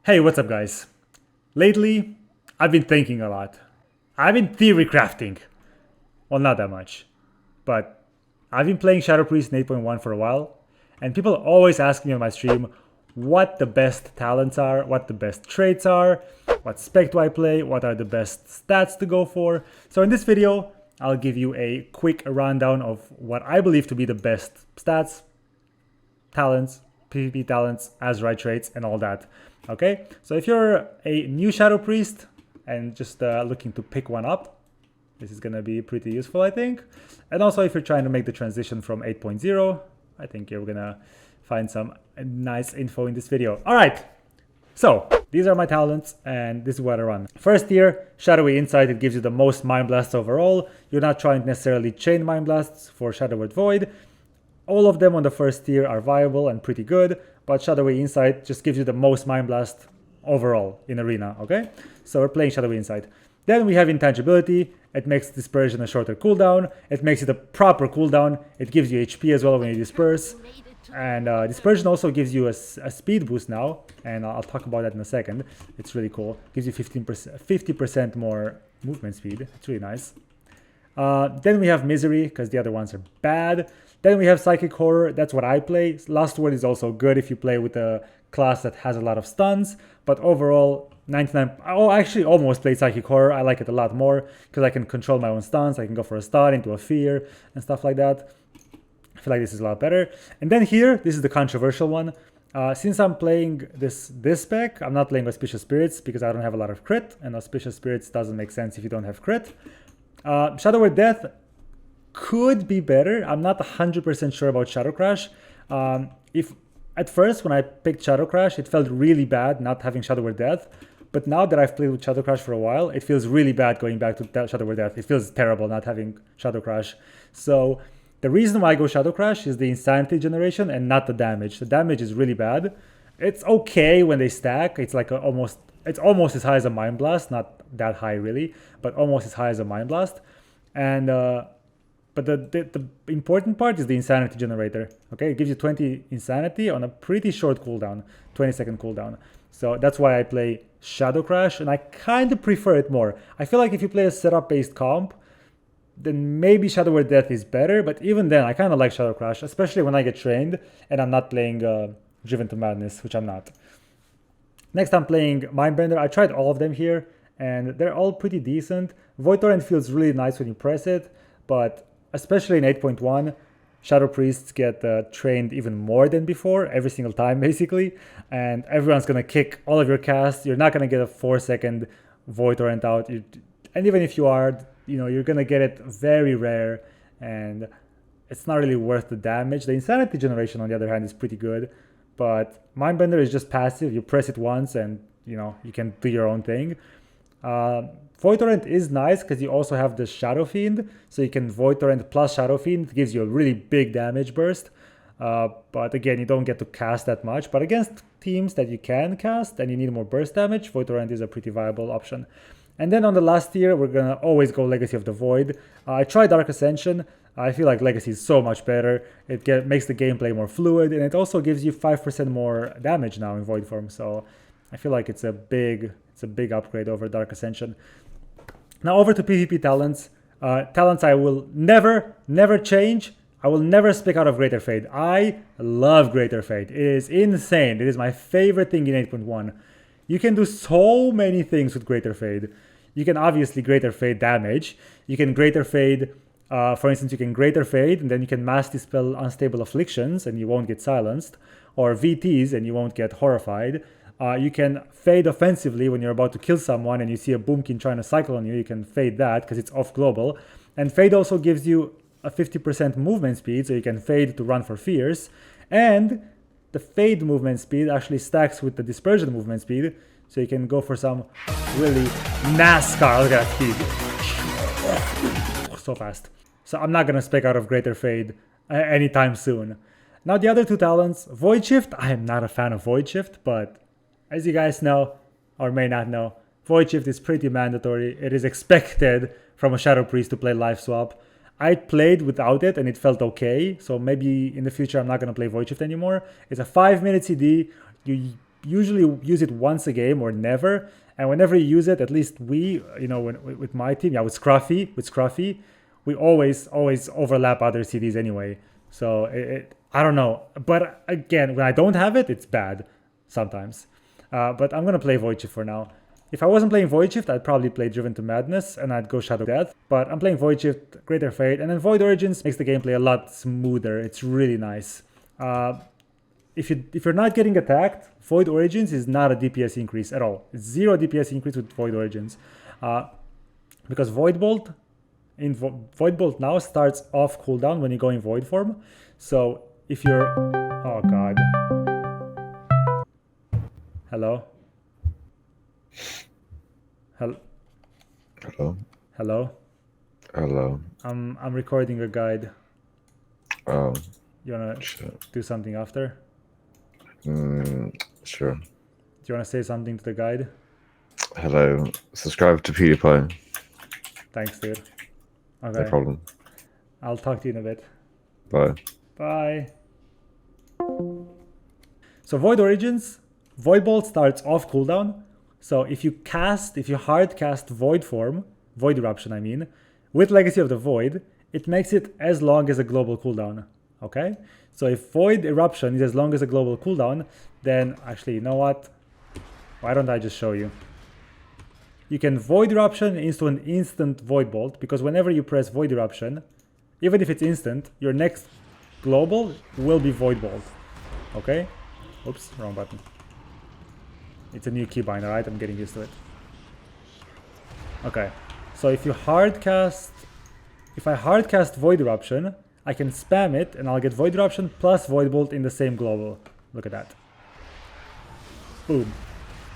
Hey, what's up guys? Lately, I've been thinking a lot. I've been theory crafting. Well, not that much. But I've been playing Shadow Priest in 8.1 for a while, and people always ask me on my stream what the best talents are, what the best traits are, what spec do I play, what are the best stats to go for. So in this video, I'll give you a quick rundown of what I believe to be the best stats, talents, PvP talents, azerite traits, and all that. Okay, so if you're a new Shadow Priest and just looking to pick one up, this is gonna be pretty useful, I think. And also if you're trying to make the transition from 8.0, I think you're gonna find some nice info in this video. All right, so these are my talents and this is what I run. First tier, Shadowy Insight, it gives you the most Mind Blasts overall. You're not trying to necessarily chain Mind Blasts for Shadow Word Void. All of them on the first tier are viable and pretty good, but Shadowy Insight just gives you the most Mind Blast overall in Arena, okay? So we're playing Shadowy Insight. Then we have Intangibility. It makes Dispersion a shorter cooldown. It makes it a proper cooldown. It gives you HP as well when you disperse. And Dispersion also gives you a speed boost now, and I'll talk about that in a second. It's really cool. Gives you 50% more movement speed. It's really nice. Then we have Misery, because the other ones are bad. Then we have Psychic Horror. That's what I play. Last Word is also good if you play with a class that has a lot of stuns. But overall, 99... Oh, I actually almost played Psychic Horror. I like it a lot more because I can control my own stuns. I can go for a stun into a fear and stuff like that. I feel like this is a lot better. And then here, this is the controversial one. Since I'm playing this spec, I'm not playing Auspicious Spirits because I don't have a lot of crit. And Auspicious Spirits doesn't make sense if you don't have crit. Shadow Word Death could be better. I'm not 100% sure about Shadow Crash. If at first when I picked Shadow Crash, it felt really bad not having Shadow Word Death. But now that I've played with Shadow Crash for a while, it feels really bad going back to Shadow Word Death. It feels terrible not having Shadow Crash. So the reason why I go Shadow Crash is the insanity generation and not the damage. The damage is really bad. It's okay when they stack. It's like it's almost as high as a Mind Blast. Not that high really, but almost as high as a Mind Blast. And but the important part is the insanity generator. Okay, it gives you 20 insanity on a pretty short cooldown, 20-second cooldown. So that's why I play Shadow Crash, and I kind of prefer it more. I feel like if you play a setup-based comp, then maybe Shadow Word Death is better, but even then, I kind of like Shadow Crash, especially when I get trained and I'm not playing Driven to Madness, which I'm not. Next, I'm playing Mindbender. I tried all of them here, and they're all pretty decent. Void Torrent feels really nice when you press it, but especially in 8.1, Shadow Priests get trained even more than before, every single time basically, and everyone's gonna kick all of your casts. You're not gonna get a 4-second Void Torrent out, and even if you are, you're gonna get it very rare, and it's not really worth the damage. The Insanity generation, on the other hand, is pretty good, but Mindbender is just passive. You press it once, and you can do your own thing. Void Torrent is nice because you also have the Shadow Fiend, so you can Void Torrent plus Shadow Fiend. It gives you a really big damage burst, but again, you don't get to cast that much. But against teams that you can cast and you need more burst damage, Void Torrent is a pretty viable option. And then on the last tier, we're gonna always go Legacy of the Void. I tried Dark Ascension. I feel like Legacy is so much better. It makes the gameplay more fluid, and it also gives you 5% more damage now in Void form. So I feel like it's a big upgrade over Dark Ascension. Now over to PvP talents. Talents I will never change. I will never speak out of Greater Fade. I love Greater Fade. It is insane. It is my favorite thing in 8.1. You can do so many things with Greater Fade. You can obviously Greater Fade damage. You can Greater Fade, for instance, you can Greater Fade and then you can Mass Dispel Unstable Afflictions and you won't get silenced. Or VTs and you won't get horrified. You can fade offensively when you're about to kill someone and you see a Boomkin trying to cycle on you. You can fade that because it's off global. And fade also gives you a 50% movement speed, so you can fade to run for fears. And the fade movement speed actually stacks with the dispersion movement speed, so you can go for some really NASCAR. Look at that speed. So fast. So I'm not going to spec out of Greater Fade anytime soon. Now the other two talents, Void Shift. I am not a fan of Void Shift, but as you guys know, or may not know, Void Shift is pretty mandatory. It is expected from a Shadow Priest to play Life Swap. I played without it and it felt okay, so maybe in the future I'm not going to play Void Shift anymore. It's a 5-minute CD. You usually use it once a game or never. And whenever you use it, at least we, with my team, with Scruffy, we always overlap other CDs anyway. So I don't know. But again, when I don't have it, it's bad sometimes. But I'm going to play Void Shift for now. If I wasn't playing Void Shift, I'd probably play Driven to Madness and I'd go Shadow Death. But I'm playing Void Shift, Greater Fate, and then Void Origins makes the gameplay a lot smoother. It's really nice. If you're not getting attacked, Void Origins is not a DPS increase at all. It's 0 DPS increase with Void Origins. Because Void Bolt now starts off cooldown when you go in Void form. So if you're... Oh god. Hello? Hello? Hello? Hello. I'm recording a guide. Oh. You wanna do something after? Sure. Do you wanna say something to the guide? Hello. Subscribe to PewDiePie. Thanks, dude. Okay. No problem. I'll talk to you in a bit. Bye. Bye. So Void Origins, Void Bolt starts off cooldown. So if you hard cast Void form, Void Eruption I mean, with Legacy of the Void, it makes it as long as a global cooldown. Okay? So if Void Eruption is as long as a global cooldown, then actually, you know what? Why don't I just show you? You can Void Eruption into an instant Void Bolt, because whenever you press Void Eruption, even if it's instant, your next global will be Void Bolt. Okay? Oops, wrong button. It's a new keybind, alright? I'm getting used to it. Okay. So if I hard cast Void Eruption, I can spam it and I'll get Void Eruption plus Void Bolt in the same global. Look at that. Boom.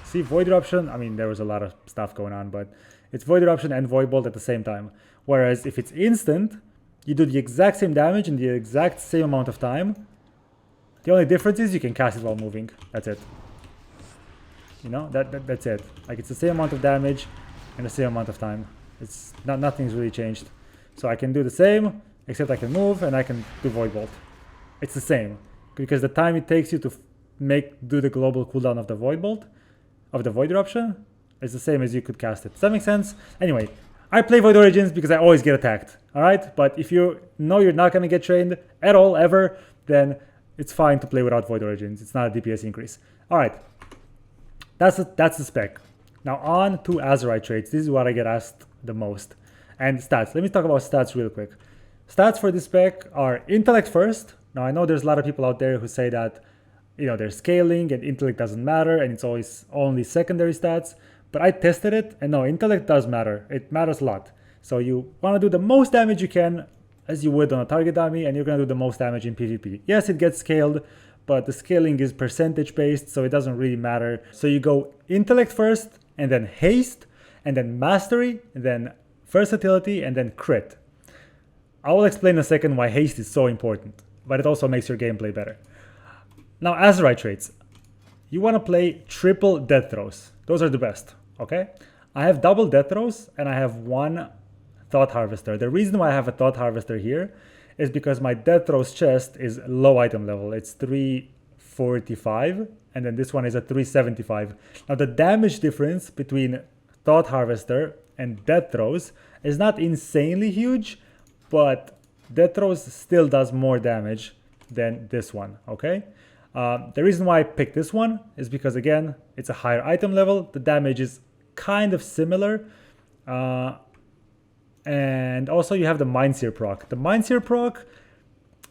See, Void Eruption, I mean, there was a lot of stuff going on, but it's Void Eruption and Void Bolt at the same time. Whereas if it's instant, you do the exact same damage in the exact same amount of time. The only difference is you can cast it while moving. That's it. You know, that's it. Like, it's the same amount of damage and the same amount of time. It's nothing's really changed. So I can do the same, except I can move and I can do Void Bolt. It's the same, because the time it takes you to do the global cooldown of the Void Bolt, of the Void Eruption, is the same as you could cast it. Does that make sense? Anyway, I play Void Origins because I always get attacked. Alright? But if you know you're not going to get trained at all, ever, then it's fine to play without Void Origins. It's not a DPS increase. Alright. That's the spec. Now on to azerite traits. This is what I get asked the most. And stats. Let me talk about stats real quick. Stats for this spec are intellect first. Now I know there's a lot of people out there who say that, you know, there's scaling and intellect doesn't matter and it's always only secondary stats. But I tested it and no, intellect does matter. It matters a lot. So you want to do the most damage you can as you would on a target dummy, and you're going to do the most damage in PvP. Yes, it gets scaled, but the scaling is percentage based, so it doesn't really matter. So you go intellect first, and then haste, and then mastery, and then versatility, and then crit. I will explain in a second why haste is so important, but it also makes your gameplay better. Now, azerite traits. You want to play triple death throws. Those are the best, okay? I have double death throws, and I have one Thought Harvester. The reason why I have a Thought Harvester here is because my Death Throws chest is low item level. It's 345, and then this one is at 375. Now the damage difference between Thought Harvester and Death Throws is not insanely huge, but Death Throws still does more damage than this one, okay? The reason why I picked this one is because, again, it's a higher item level. The damage is kind of similar. And also you have the Mindseer proc. The Mindseer proc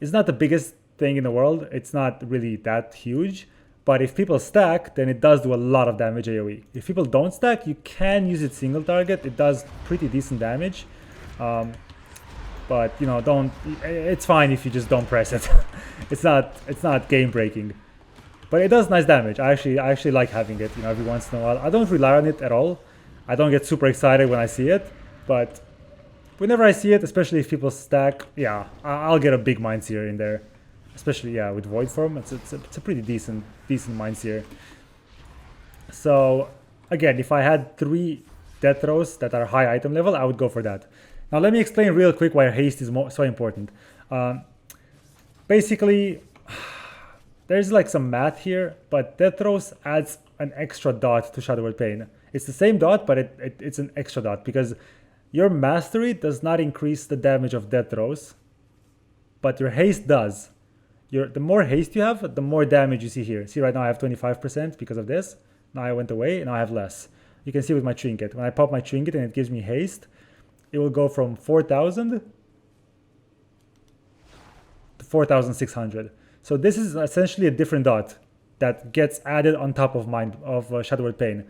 is not the biggest thing in the world. It's not really that huge. But if people stack, then it does do a lot of damage AoE. If people don't stack, you can use it single target. It does pretty decent damage. But, you know, it's fine if you just don't press it. It's not game breaking. But it does nice damage. I actually like having it, you know, every once in a while. I don't rely on it at all. I don't get super excited when I see it, but whenever I see it, especially if people stack, yeah, I'll get a big Mindseer in there. Especially, yeah, with Void form, it's a pretty decent Mindseer. So, again, if I had 3 death throws that are high item level, I would go for that. Now, let me explain real quick why haste is so important. Basically, there's like some math here, but Death Throes adds an extra dot to Shadow Word Pain. It's the same dot, but it's an extra dot because your Mastery does not increase the damage of Death Throes, but your haste does. The more haste you have, the more damage you see here. See, right now I have 25% because of this. Now I went away, and now I have less. You can see with my trinket. When I pop my trinket and it gives me haste, it will go from 4,000 to 4,600. So this is essentially a different dot that gets added on top of Shadow Word Pain.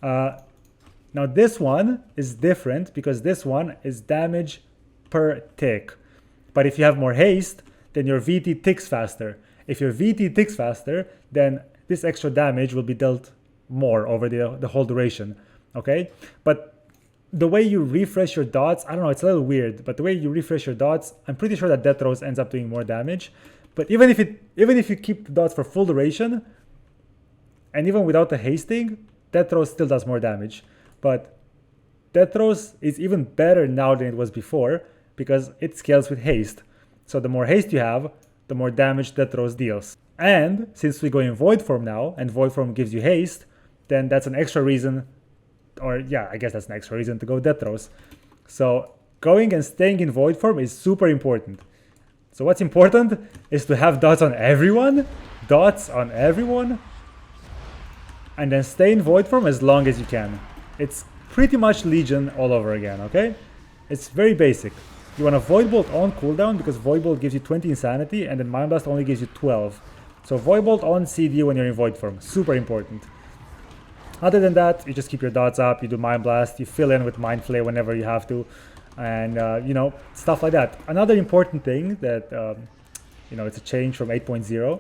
Now this one is different because this one is damage per tick. But if you have more haste, then your VT ticks faster. If your VT ticks faster, then this extra damage will be dealt more over the whole duration, okay? But the way you refresh your dots, I don't know, it's a little weird, but the way you refresh your dots, I'm pretty sure that Death Throes ends up doing more damage. But even if you keep the dots for full duration, and even without the hasting, Death Throes still does more damage. But Death Throes is even better now than it was before because it scales with haste. So the more haste you have, the more damage Death Throes deals. And since we go in Void Form now, and Void Form gives you haste, then that's an extra reason, or yeah, I guess that's an extra reason to go Death Throes. So going and staying in Void Form is super important. So what's important is to have dots on everyone, and then stay in Void Form as long as you can. It's pretty much Legion all over again, okay? It's very basic. You want a Void Bolt on cooldown because Void Bolt gives you 20 insanity and then Mind Blast only gives you 12. So Void Bolt on CD when you're in Void Form, super important. Other than that, you just keep your dots up, you do Mind Blast, you fill in with Mind Flay whenever you have to, and you know, stuff like that. Another important thing that, you know, it's a change from 8.0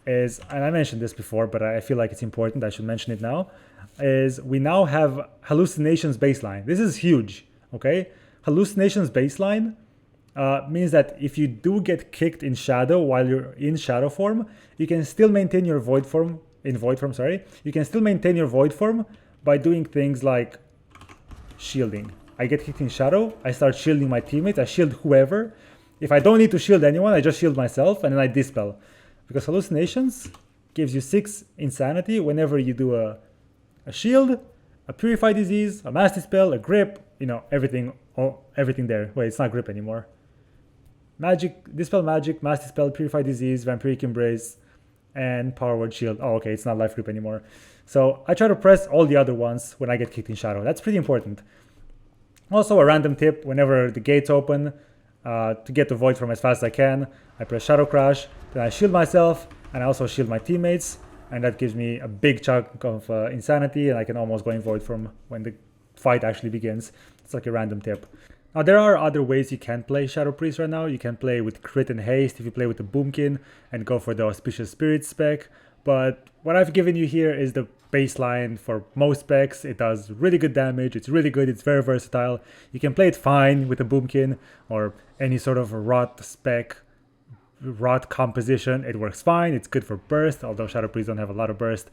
is, and I mentioned this before, but I feel like it's important, I should mention it now, is we now have Hallucinations baseline. This is huge, okay? Hallucinations baseline means that if you do get kicked in Shadow while you're in Shadow form, you can still maintain your Void form, you can still maintain your Void form by doing things like shielding. I get kicked in Shadow, I start shielding my teammates, I shield whoever. If I don't need to shield anyone, I just shield myself and then I dispel. Because Hallucinations gives you 6 insanity whenever you do a shield, a Purify Disease, a Mass Dispel, a Grip, you know, everything there. Wait, it's not Grip anymore. Magic, Dispel Magic, Mass Dispel, Purify Disease, Vampiric Embrace, and Power Word Shield. Oh, okay, it's not Life Grip anymore. So I try to press all the other ones when I get kicked in Shadow. That's pretty important. Also, a random tip, whenever the gates open, to get to Void Form as fast as I can, I press Shadow Crash, then I shield myself, and I also shield my teammates, and that gives me a big chunk of insanity, and I can almost go in Void Form when the fight actually begins. It's like a random tip. Now, there are other ways you can play Shadow Priest right now. You can play with Crit and Haste if you play with the Boomkin and go for the Auspicious Spirit spec, but what I've given you here is the baseline for most specs. It does really good damage, it's really good, it's very versatile. You can play it fine with the Boomkin or any sort of rot spec, rot composition. It works fine, it's good for burst, although Shadow Priests don't have a lot of burst.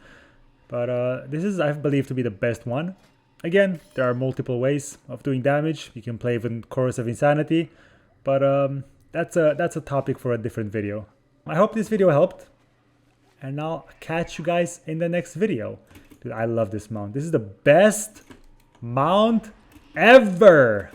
But this is, I believe, to be the best one. Again, there are multiple ways of doing damage. You can play with Chorus of Insanity, but that's a topic for a different video. I hope this video helped, and I'll catch you guys in the next video. Dude, I love this mount. This is the best mount ever!